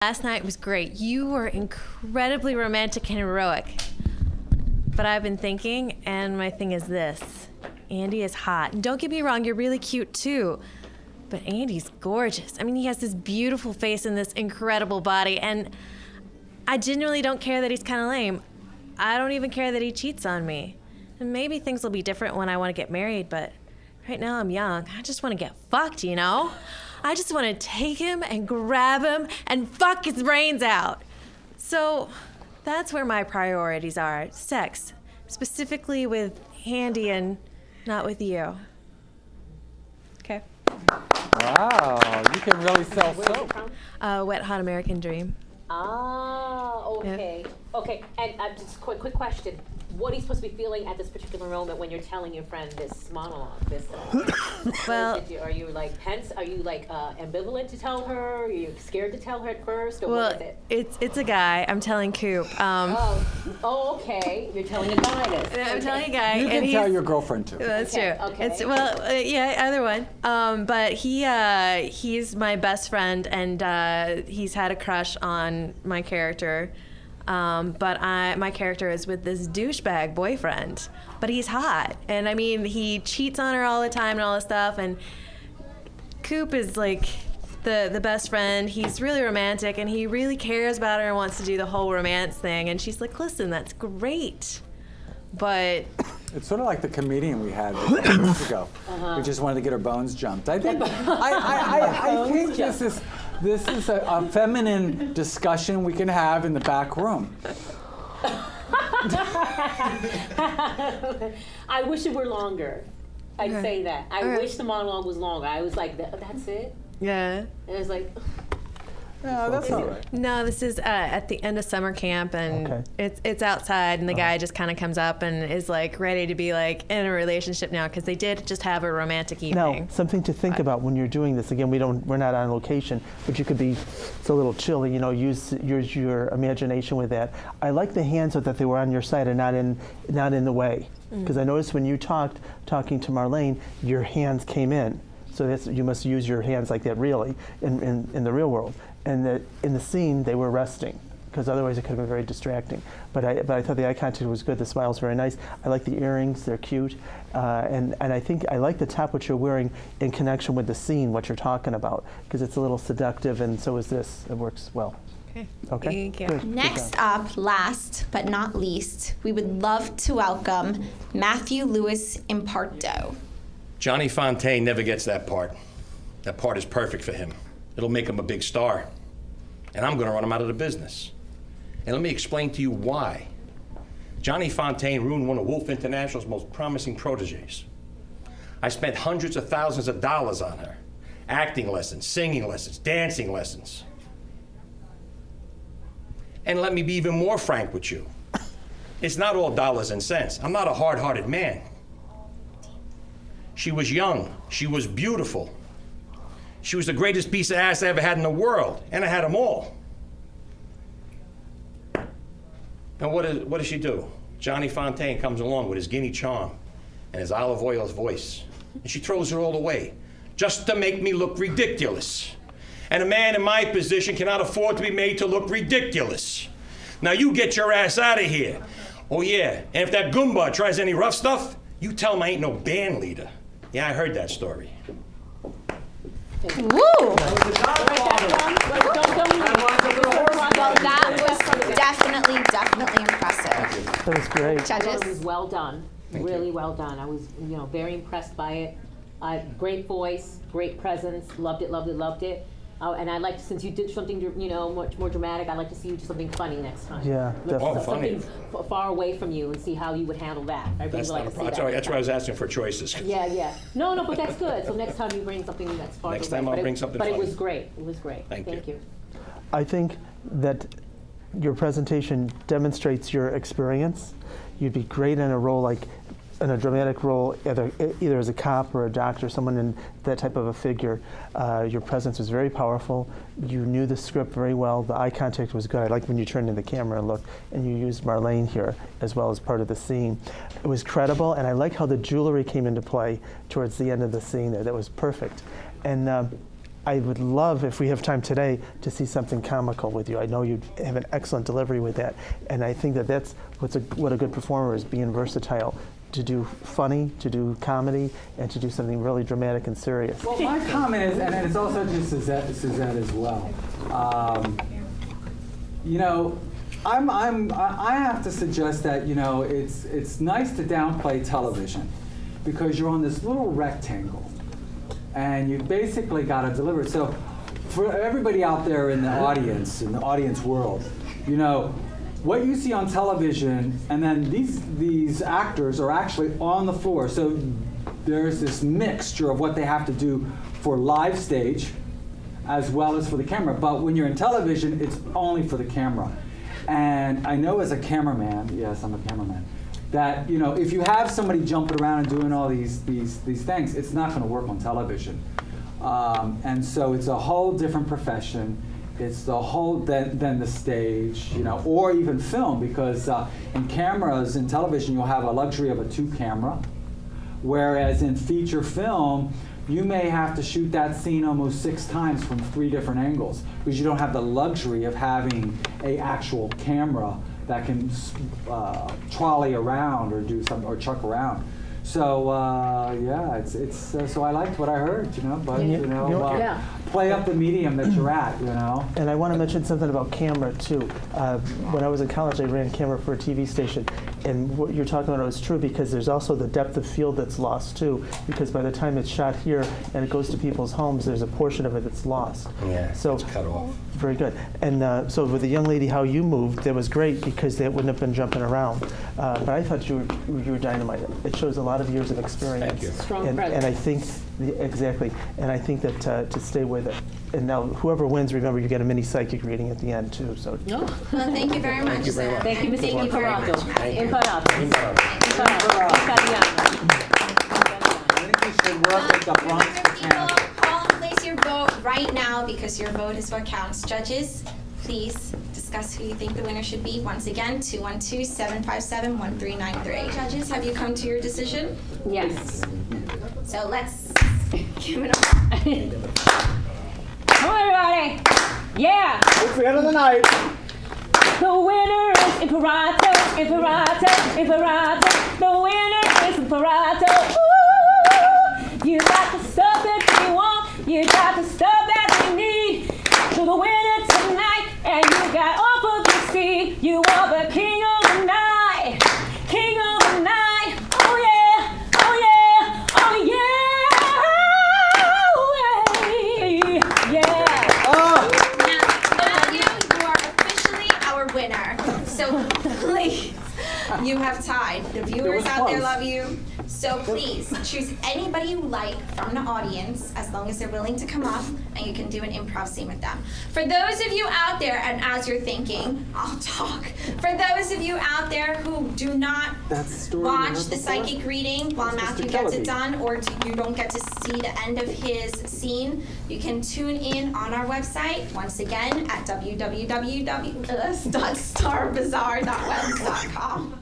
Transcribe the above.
Last night was great. You were incredibly romantic and heroic. But I've been thinking, and my thing is this. Andy is hot. And don't get me wrong, you're really cute too. But Andy's gorgeous. I mean, he has this beautiful face and this incredible body, and I genuinely don't care that he's kind of lame. I don't even care that he cheats on me. And maybe things will be different when I want to get married, but right now I'm young. I just want to get fucked, you know? I just want to take him and grab him and fuck his brains out. So that's where my priorities are. Sex. Specifically with Andy and not with you. Okay. Wow, you can really sell soap. Wet Hot American Dream. Ah, okay. Okay, and just quick question. What are you supposed to be feeling at this particular moment when you're telling your friend this monologue? Well, are you like tense? Are you like ambivalent to tell her? Are you scared to tell her at first? Or what is it? It's a guy. I'm telling Coop. Okay. You're telling a guy this. I'm telling a guy. You and can tell your girlfriend too. That's Okay, true. okay. It's yeah, either one. But he's my best friend, and he's had a crush on my character. But my character is with this douchebag boyfriend, but he's hot. And I mean, he cheats on her all the time and all this stuff. And Coop is like the best friend. He's really romantic and he really cares about her and wants to do the whole romance thing. And she's like, listen, that's great, but It's sort of like the comedian we had a few years ago. We just wanted to get her bones jumped. I think this is a feminine discussion we can have in the back room. I wish it were longer. I'd Okay. say that. I All right. wish the monologue was longer. I was like, that's it? yeah. And it was like, Yeah, that's all right. No, this is at the end of summer camp, and Okay. it's outside, and the guy just kind of comes up and is like ready to be like in a relationship now because they did just have a romantic Now, evening. something to think about when you're doing this. Again, we're not on location, but you could be, it's a little chilly, you know, use your imagination with that. I like the hands that they were on your side and not in the way. Because I noticed when you talking to Marlene, your hands came in. So you must use your hands like that really in the real world. And that in the scene, they were resting, because otherwise it could have been very distracting. But I thought the eye contact was good. The smile was very nice. I like the earrings; they're cute. And I think I like the top what you're wearing in connection with the scene, what you're talking about, because it's a little seductive, and so is this. It works well. Okay. Okay. Thank you. Good. Next up, last but not least, we would love to welcome Matthew Lewis Imparto. Johnny Fontaine never gets that part. That part is perfect for him. It'll make him a big star. And I'm gonna run him out of the business. And let me explain to you why. Johnny Fontaine ruined one of Wolf International's most promising proteges. I spent hundreds of thousands of dollars on her. Acting lessons, singing lessons, dancing lessons. And let me be even more frank with you. It's not all dollars and cents. I'm not a hard-hearted man. She was young. She was beautiful. She was the greatest piece of ass I ever had in the world, and I had them all. And what does she do? Johnny Fontaine comes along with his guinea charm and his olive oil voice, and she throws it all away just to make me look ridiculous. And a man in my position cannot afford to be made to look ridiculous. Now you get your ass out of here. Oh yeah, and if that Goomba tries any rough stuff, you tell him I ain't no band leader. Yeah, I heard that story. Woo! Well, that was definitely impressive. That was great. it was Judges? well done. Really well done. I was, very impressed by it. Great voice, great presence. Loved it. And I'd like to, since you did something, much more dramatic, I'd like to see you do something funny next time. Yeah, definitely. Funny. Something far away from you and see how you would handle that. I really That's like not a to see problem. that. That's why I was asking for choices. Yeah. No, but that's good. So next time you bring something that's farther Next away. time I'll But bring something But funny. it was great. Thank you. I think that your presentation demonstrates your experience. You'd be great in a role like, in a dramatic role, either as a cop or a doctor, someone in that type of a figure. Your presence was very powerful. You knew the script very well. The eye contact was good. I liked when you turned in the camera and looked, and you used Marlene here as well as part of the scene. It was credible, and I like how the jewelry came into play towards the end of the scene there. That was perfect. And I would love, if we have time today, to see something comical with you. I know you have an excellent delivery with that, and I think that that's what a good performer is, being versatile, to do funny, to do comedy, and to do something really dramatic and serious. Well, my comment is, and it's also to Suzette as well. I have to suggest that it's nice to downplay television because you're on this little rectangle, and you've basically got to deliver it. So, for everybody out there in the audience world, what you see on television, and then these actors are actually on the floor. So there's this mixture of what they have to do for live stage as well as for the camera. But when you're in television, it's only for the camera. And I know as a cameraman, yes, I'm a cameraman, that if you have somebody jumping around and doing all these things, it's not going to work on television. And so it's a whole different profession. It's the whole than the stage, or even film, because in cameras in television you'll have a luxury of a 2-camera, whereas in feature film you may have to shoot that scene almost 6 times from 3 different angles because you don't have the luxury of having a actual camera that can trolley around or do some or chuck around. So it's so I liked what I heard, but play up the medium that you're at, And I want to mention something about camera too. When I was in college, I ran camera for a TV station, and what you're talking about is true because there's also the depth of field that's lost too. Because by the time it's shot here and it goes to people's homes, there's a portion of it that's lost. Yeah, so it's cut off. Very good. And so with the young lady, how you moved, that was great because that wouldn't have been jumping around. But I thought you were dynamite. It shows a lot of years of experience. Thank you. Strong And presence. I think, exactly, and I think that to stay with it. And now whoever wins, remember, you get a mini psychic reading at the end too. So Well, thank you very much. Thank you very much. Thank you, Mr. Thank you very much. Imparato. I think you should work with the Bronx Botanical. Call and place your vote right now because your vote is what counts. Judges, please discuss who you think the winner should be. Once again, 212-757-1393. Judges, have you come to your decision? Yes. So let's give it a Come on, everybody. Yeah. It's the end of the night. The winner is Imparato. The winner is Imparato. Ooh, you got the stuff that you want. You got the stuff that you need. To the winner tonight, and you got off of the seat. You are the king of the night. King of the night. Oh yeah. Oh yeah. Oh yeah. Yeah. Now you are officially our winner. So please, you have tied. The viewers out there love you. So please choose anybody you like from the audience, as long as they're willing to come up, and you can do an improv scene with them. For those of you out there, and as you're thinking, I'll talk. For those of you out there who do not That's the story watch the rehearsal for? psychic reading while That's Matthew Mr. gets it Kellaby. done, or you don't get to see the end of his scene, you can tune in on our website, once again, at www.starbazaar.webs.com.